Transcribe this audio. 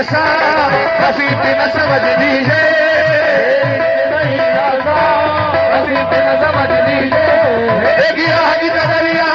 आसान, नसीब न समझ लीजिए, नहीं आसान, नसीब न समझ लीजिए। एक राह की नजरिया